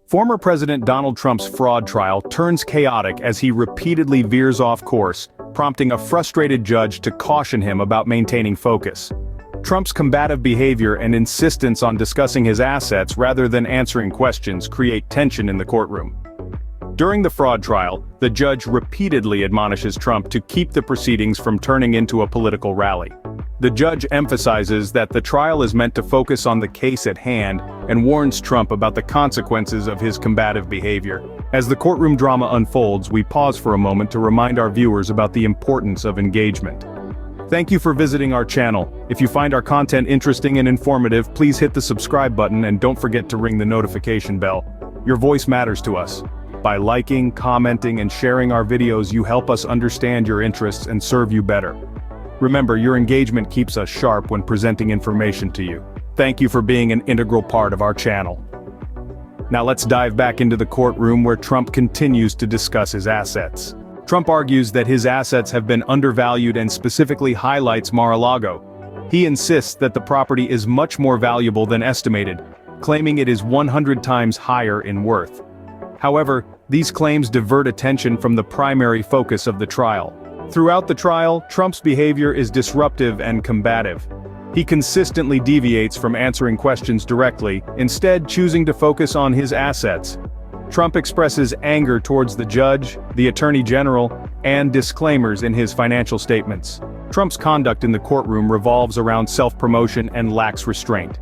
Former President Donald Trump's fraud trial turns chaotic as he repeatedly veers off course, prompting a frustrated judge to caution him about maintaining focus. Trump's combative behavior and insistence on discussing his assets rather than answering questions create tension in the courtroom. During the fraud trial, the judge repeatedly admonishes Trump to keep the proceedings from turning into a political rally. The judge emphasizes that the trial is meant to focus on the case at hand and warns Trump about the consequences of his combative behavior. As the courtroom drama unfolds, we pause for a moment to remind our viewers about the importance of engagement. Thank you for visiting our channel. If you find our content interesting and informative, please hit the subscribe button and don't forget to ring the notification bell. Your voice matters to us. By liking, commenting, and sharing our videos, you help us understand your interests and serve you better. Remember, your engagement keeps us sharp when presenting information to you. Thank you for being an integral part of our channel. Now let's dive back into the courtroom where Trump continues to discuss his assets. Trump argues that his assets have been undervalued and specifically highlights Mar-a-Lago. He insists that the property is much more valuable than estimated, claiming it is 100 times higher in worth. However, these claims divert attention from the primary focus of the trial. Throughout the trial, Trump's behavior is disruptive and combative. He consistently deviates from answering questions directly, instead choosing to focus on his assets. Trump expresses anger towards the judge, the attorney general, and disclaimers in his financial statements. Trump's conduct in the courtroom revolves around self-promotion and lacks restraint.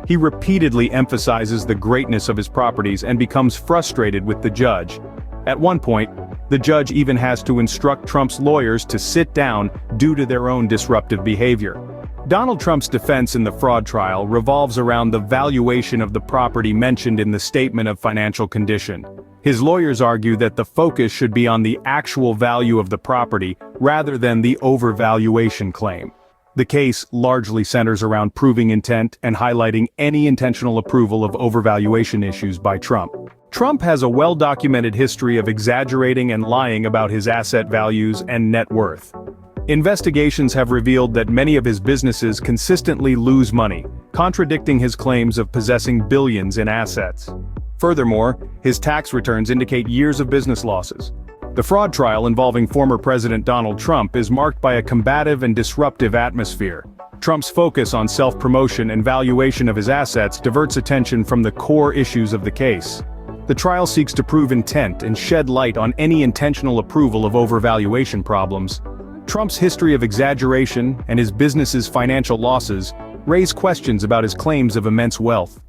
He repeatedly emphasizes the greatness of his properties and becomes frustrated with the judge. At one point, the judge even has to instruct Trump's lawyers to sit down due to their own disruptive behavior. Donald Trump's defense in the fraud trial revolves around the valuation of the property mentioned in the Statement of Financial Condition. His lawyers argue that the focus should be on the actual value of the property rather than the overvaluation claim. The case largely centers around proving intent and highlighting any intentional approval of overvaluation issues by Trump. Trump has a well-documented history of exaggerating and lying about his asset values and net worth. Investigations have revealed that many of his businesses consistently lose money, contradicting his claims of possessing billions in assets. Furthermore, his tax returns indicate years of business losses. The fraud trial involving former President Donald Trump is marked by a combative and disruptive atmosphere. Trump's focus on self-promotion and valuation of his assets diverts attention from the core issues of the case. The trial seeks to prove intent and shed light on any intentional approval of overvaluation problems. Trump's history of exaggeration and his business's financial losses raise questions about his claims of immense wealth.